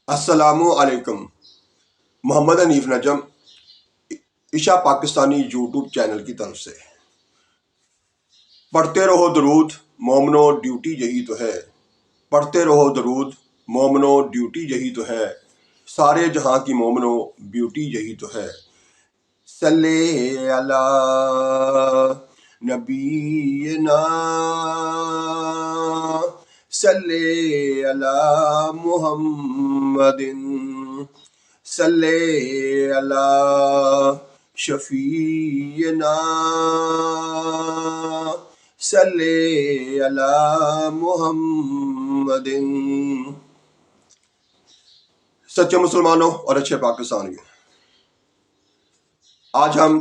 السلام علیکم۔ محمد حنیف نجم، عشا Pakistani YouTube channel کی طرف سے پڑھتے رہو درود مومنو، ڈیوٹی یہی تو ہے۔ پڑھتے رہو درود مومنو، ڈیوٹی یہی تو ہے۔ سارے جہاں کی مومنو، بیوٹی یہی تو ہے۔ صلی علی نبینا، صلی علی محمد، صلی علی شفیعنا، صلی علی محمد۔ سچے مسلمانوں اور اچھے پاکستانیوں، آج ہم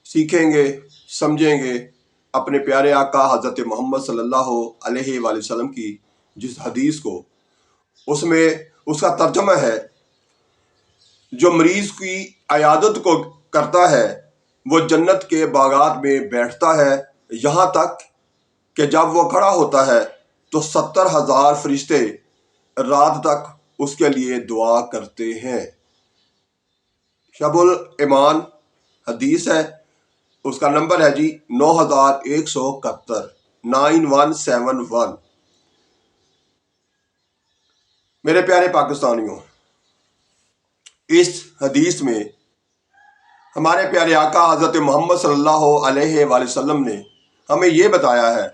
سیکھیں گے، سمجھیں گے اپنے پیارے آقا حضرت محمد صلی اللہ علیہ وآلہ وسلم کی جس حدیث کو، اس میں اس کا ترجمہ ہے، جو مریض کی عیادت کو کرتا ہے وہ جنت کے باغات میں بیٹھتا ہے، یہاں تک کہ جب وہ کھڑا ہوتا ہے تو 70,000 فرشتے رات تک اس کے لیے دعا کرتے ہیں۔ شب الایمان حدیث ہے، اس کا نمبر ہے 9171، 9171۔ میرے پیارے پاکستانیوں، اس حدیث میں ہمارے پیارے آقا حضرت محمد صلی اللہ علیہ وآلہ وسلم نے ہمیں یہ بتایا ہے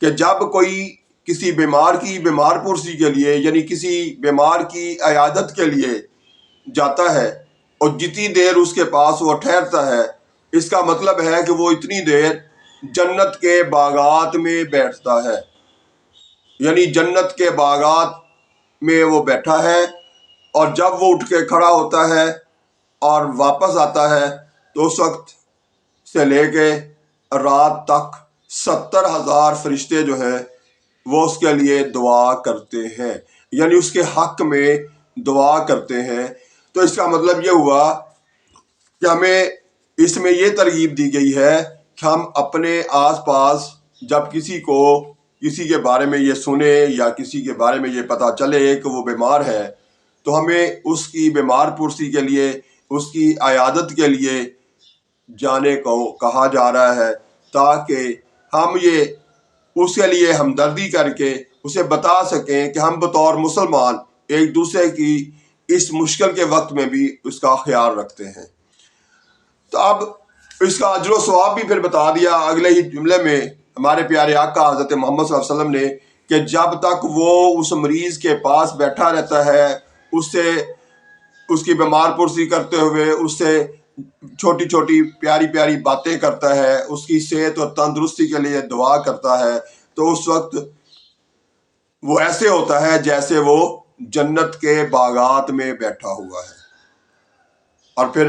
کہ جب کوئی کسی بیمار کی بیمار پرسی کے لیے، یعنی کسی بیمار کی عیادت کے لیے جاتا ہے اور جتنی دیر اس کے پاس وہ ٹھہرتا ہے، اس کا مطلب ہے کہ وہ اتنی دیر جنت کے باغات میں بیٹھتا ہے، یعنی جنت کے باغات میں وہ بیٹھا ہے، اور جب وہ اٹھ کے کھڑا ہوتا ہے اور واپس آتا ہے تو اس وقت سے لے کے رات تک 70,000 فرشتے جو ہیں وہ اس کے لیے دعا کرتے ہیں، یعنی اس کے حق میں دعا کرتے ہیں۔ تو اس کا مطلب یہ ہوا کہ ہمیں اس میں یہ ترغیب دی گئی ہے کہ ہم اپنے آس پاس جب کسی کے بارے میں یہ سنیں یا کسی کے بارے میں یہ پتہ چلے کہ وہ بیمار ہے، تو ہمیں اس کی بیمار پرسی کے لیے، اس کی عیادت کے لیے جانے کو کہا جا رہا ہے، تاکہ ہم یہ اس کے لیے ہمدردی کر کے اسے بتا سکیں کہ ہم بطور مسلمان ایک دوسرے کی اس مشکل کے وقت میں بھی اس کا خیال رکھتے ہیں۔ تو اب اس کا اجر و ثواب بھی پھر بتا دیا اگلے ہی جملے میں ہمارے پیارے آقا حضرت محمد صلی اللہ علیہ وسلم نے، کہ جب تک وہ اس مریض کے پاس بیٹھا رہتا ہے، اس کی بیمار پرسی کرتے ہوئے اس سے چھوٹی چھوٹی پیاری پیاری باتیں کرتا ہے، اس کی صحت اور تندرستی کے لیے دعا کرتا ہے، تو اس وقت وہ ایسے ہوتا ہے جیسے وہ جنت کے باغات میں بیٹھا ہوا ہے۔ اور پھر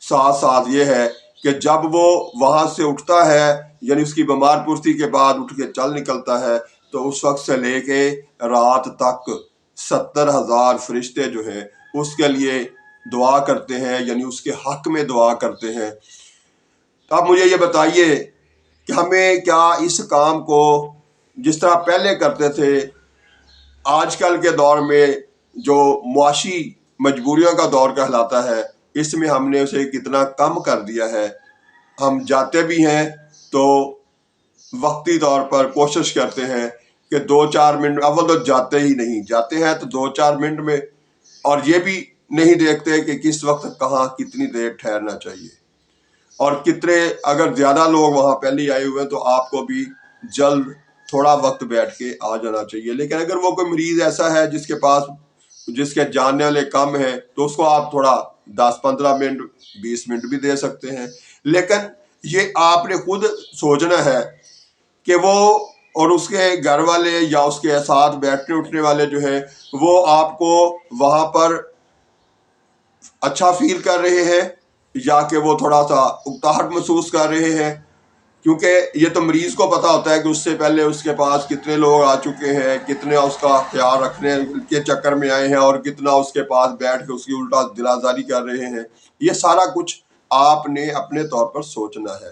ساتھ ساتھ یہ ہے کہ جب وہ وہاں سے اٹھتا ہے، یعنی اس کی بیمار پرسی کے بعد اٹھ کے چل نکلتا ہے، تو اس وقت سے لے کے رات تک 70,000 فرشتے جو ہیں اس کے لیے دعا کرتے ہیں، یعنی اس کے حق میں دعا کرتے ہیں۔ تو اب مجھے یہ بتائیے کہ ہمیں کیا اس کام کو جس طرح پہلے کرتے تھے، آج کل کے دور میں جو معاشی مجبوریوں کا دور کہلاتا ہے، اس میں ہم نے اسے کتنا کم کر دیا ہے۔ ہم جاتے بھی ہیں تو وقتی طور پر کوشش کرتے ہیں کہ 2-4 منٹ، اول تو جاتے ہی نہیں، جاتے ہیں تو 2-4 منٹ میں، اور یہ بھی نہیں دیکھتے کہ کس وقت کہاں کتنی دیر ٹھہرنا چاہیے، اور کتنے اگر زیادہ لوگ وہاں پہلے آئے ہوئے ہیں تو آپ کو بھی جلد تھوڑا وقت بیٹھ کے آ جانا چاہیے۔ لیکن اگر وہ کوئی مریض ایسا ہے جس کے جاننے والے کم ہیں، تو اس کو آپ تھوڑا 10-15 منٹ 20 منٹ بھی دے سکتے ہیں، لیکن یہ آپ نے خود سوچنا ہے کہ وہ اور اس کے گھر والے یا اس کے ساتھ بیٹھنے اٹھنے والے جو ہیں وہ آپ کو وہاں پر اچھا فیل کر رہے ہیں یا کہ وہ تھوڑا سا اکتاہٹ محسوس کر رہے ہیں، کیونکہ یہ تو مریض کو پتا ہوتا ہے کہ اس سے پہلے اس کے پاس کتنے لوگ آ چکے ہیں، کتنے اس کا خیال رکھنے کے چکر میں آئے ہیں، اور کتنا اس کے پاس بیٹھ کے اس کی الٹا دل آزاری کر رہے ہیں۔ یہ سارا کچھ آپ نے اپنے طور پر سوچنا ہے،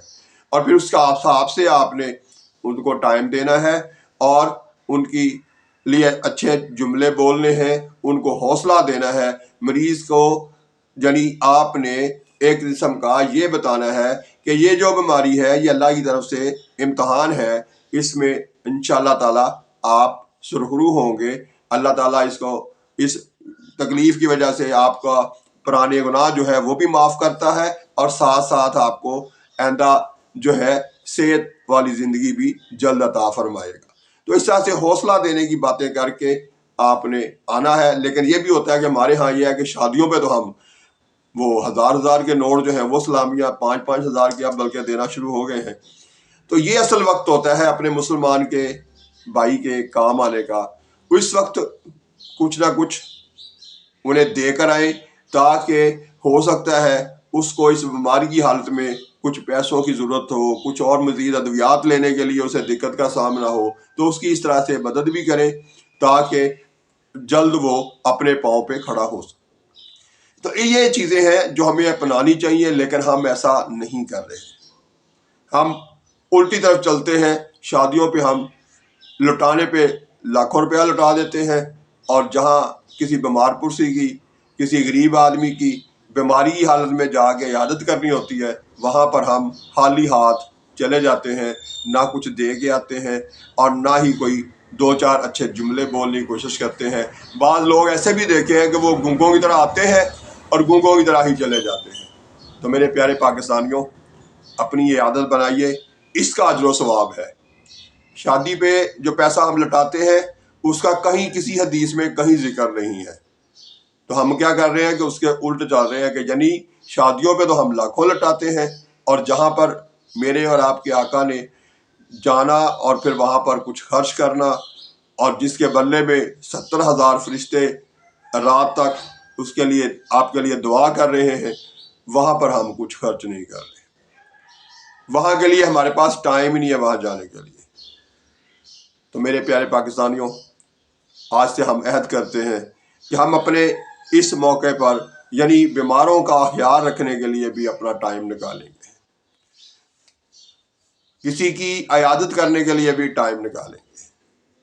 اور پھر اس کا حساب سے آپ نے ان کو ٹائم دینا ہے اور ان کی لیے اچھے جملے بولنے ہیں، ان کو حوصلہ دینا ہے، مریض کو یعنی آپ نے ایک قسم کا یہ بتانا ہے کہ یہ جو بیماری ہے یہ اللہ کی طرف سے امتحان ہے، اس میں انشاءاللہ تعالی آپ سرخرو ہوں گے، اللہ تعالیٰ اس تکلیف کی وجہ سے آپ کا پرانے گناہ جو ہے وہ بھی معاف کرتا ہے، اور ساتھ ساتھ آپ کو آئندہ جو ہے صحت والی زندگی بھی جلد عطا فرمائے گا۔ تو اس طرح سے حوصلہ دینے کی باتیں کر کے آپ نے آنا ہے۔ لیکن یہ بھی ہوتا ہے کہ ہمارے ہاں یہ ہے کہ شادیوں پہ تو ہم وہ ہزار کے نوٹ جو ہیں وہ سلامیاں 5,000 کے اب بلکہ دینا شروع ہو گئے ہیں۔ تو یہ اصل وقت ہوتا ہے اپنے مسلمان کے بھائی کے کام آنے کا، اس وقت کچھ نہ کچھ انہیں دے کر آئیں، تاکہ ہو سکتا ہے اس کو اس بیماری کی حالت میں کچھ پیسوں کی ضرورت ہو، کچھ اور مزید ادویات لینے کے لیے اسے دقت کا سامنا ہو، تو اس کی اس طرح سے مدد بھی کریں تاکہ جلد وہ اپنے پاؤں پہ کھڑا ہو سکے۔ تو یہ چیزیں ہیں جو ہمیں اپنانی چاہیے، لیکن ہم ایسا نہیں کر رہے، ہم الٹی طرف چلتے ہیں۔ شادیوں پہ ہم لٹانے پہ لاکھوں روپیہ لٹا دیتے ہیں، اور جہاں کسی بیمار پرسی کی، کسی غریب آدمی کی بیماری کی حالت میں جا کے عیادت کرنی ہوتی ہے، وہاں پر ہم خالی ہاتھ چلے جاتے ہیں، نہ کچھ دے کے آتے ہیں اور نہ ہی کوئی دو چار اچھے جملے بولنے کی کوشش کرتے ہیں۔ بعض لوگ ایسے بھی دیکھے ہیں کہ وہ گونگوں کی طرح آتے ہیں اور گونگوں کی طرح ہی چلے جاتے ہیں۔ تو میرے پیارے پاکستانیوں، اپنی یہ عادت بنائیے، اس کا اجر و ثواب ہے۔ شادی پہ جو پیسہ ہم لٹاتے ہیں اس کا کہیں کسی حدیث میں کہیں ذکر نہیں ہے، تو ہم کیا کر رہے ہیں کہ اس کے الٹ چل رہے ہیں، کہ یعنی شادیوں پہ تو ہم لاکھوں لٹاتے ہیں، اور جہاں پر میرے اور آپ کے آقا نے جانا اور پھر وہاں پر کچھ خرچ کرنا، اور جس کے بدلے میں 70,000 فرشتے رات تک اس کے لیے آپ کے لیے دعا کر رہے ہیں، وہاں پر ہم کچھ خرچ نہیں کر رہے، وہاں کے لیے ہمارے پاس ٹائم ہی نہیں ہے وہاں جانے کے لیے۔ تو میرے پیارے پاکستانیوں، آج سے ہم عہد کرتے ہیں کہ ہم اپنے اس موقع پر یعنی بیماروں کا خیال رکھنے کے لیے بھی اپنا ٹائم نکالیں گے، کسی کی عیادت کرنے کے لیے بھی ٹائم نکالیں گے،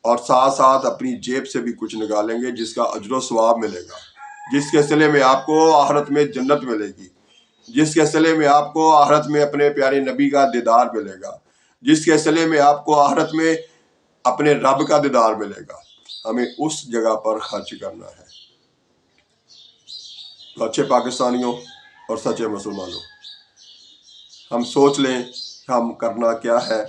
اور ساتھ ساتھ اپنی جیب سے بھی کچھ نکالیں گے جس کا اجر و ثواب ملے گا، جس کے صلے میں آپ کو آخرت میں جنت ملے گی، جس کے صلے میں آپ کو آخرت میں اپنے پیارے نبی کا دیدار ملے گا، جس کے صلے میں آپ کو آخرت میں اپنے رب کا دیدار ملے گا۔ ہمیں اس جگہ پر خرچ کرنا ہے۔ تو اچھے پاکستانیوں اور سچے مسلمانوں، ہم سوچ لیں کہ ہم کرنا کیا ہے،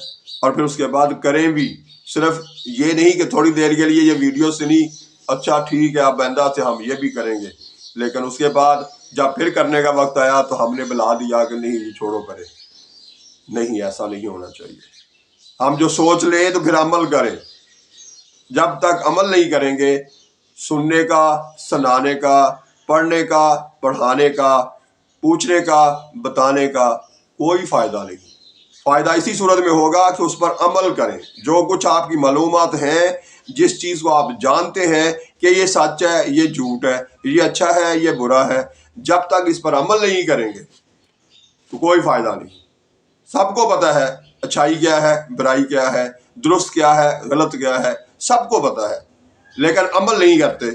اور پھر اس کے بعد کریں بھی۔ صرف یہ نہیں کہ تھوڑی دیر کے لیے یہ ویڈیو سنی، اچھا ٹھیک ہے اب آئندہ سے ہم یہ بھی کریں گے، لیکن اس کے بعد جب پھر کرنے کا وقت آیا تو ہم نے بلا دیا کہ نہیں یہ چھوڑو کرے۔ نہیں، ایسا نہیں ہونا چاہیے۔ ہم جو سوچ لیں تو پھر عمل کریں۔ جب تک عمل نہیں کریں گے، سننے کا، سنانے کا، پڑھنے کا، پڑھانے کا، پوچھنے کا، بتانے کا کوئی فائدہ نہیں۔ فائدہ اسی صورت میں ہوگا کہ اس پر عمل کریں۔ جو کچھ آپ کی معلومات ہیں، جس چیز کو آپ جانتے ہیں کہ یہ سچ ہے، یہ جھوٹ ہے، یہ اچھا ہے، یہ برا ہے، جب تک اس پر عمل نہیں کریں گے تو کوئی فائدہ نہیں۔ سب کو پتہ ہے اچھائی کیا ہے، برائی کیا ہے، درست کیا ہے، غلط کیا ہے، سب کو پتہ ہے، لیکن عمل نہیں کرتے۔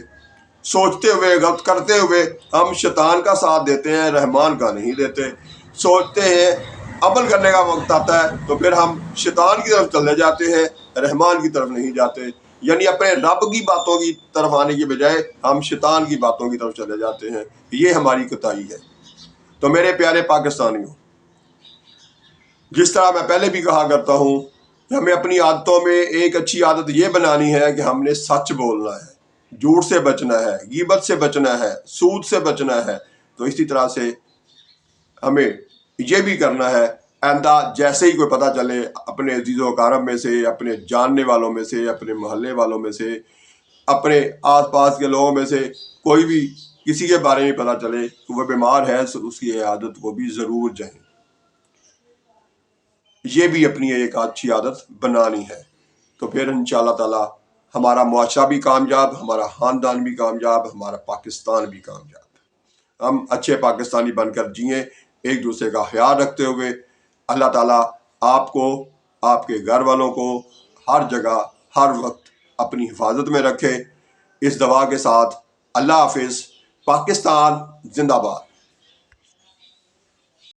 سوچتے ہوئے، غلط کرتے ہوئے ہم شیطان کا ساتھ دیتے ہیں، رحمان کا نہیں دیتے۔ سوچتے ہیں، عمل کرنے کا وقت آتا ہے تو پھر ہم شیطان کی طرف چلے جاتے ہیں، رحمان کی طرف نہیں جاتے۔ یعنی اپنے رب کی باتوں کی طرف آنے کی بجائے ہم شیطان کی باتوں کی طرف چلے جاتے ہیں۔ یہ ہماری کوتاہی ہے۔ تو میرے پیارے پاکستانیوں، جس طرح میں پہلے بھی کہا کرتا ہوں کہ ہمیں اپنی عادتوں میں ایک اچھی عادت یہ بنانی ہے کہ ہم نے سچ بولنا ہے، جھوٹ سے بچنا ہے، غیبت سے بچنا ہے، سود سے بچنا ہے۔ تو اسی طرح سے ہمیں یہ بھی کرنا ہے، آئندہ جیسے ہی کوئی پتہ چلے اپنے عزیز و اقارب میں سے، اپنے جاننے والوں میں سے، اپنے محلے والوں میں سے، اپنے آس پاس کے لوگوں میں سے کوئی بھی کسی کے بارے میں پتہ چلے کہ وہ بیمار ہے، اس کی عادت کو بھی ضرور جائیں۔ یہ بھی اپنی ایک اچھی عادت بنانی ہے۔ تو پھر انشاءاللہ تعالی ہمارا معاشرہ بھی کامیاب، ہمارا خاندان بھی کامیاب، ہمارا پاکستان بھی کامیاب۔ ہم اچھے پاکستانی بن کر جئیں، ایک دوسرے کا خیال رکھتے ہوئے۔ اللہ تعالیٰ آپ کو، آپ کے گھر والوں کو ہر جگہ، ہر وقت اپنی حفاظت میں رکھے۔ اس دعا کے ساتھ اللہ حافظ۔ پاکستان زندہ باد۔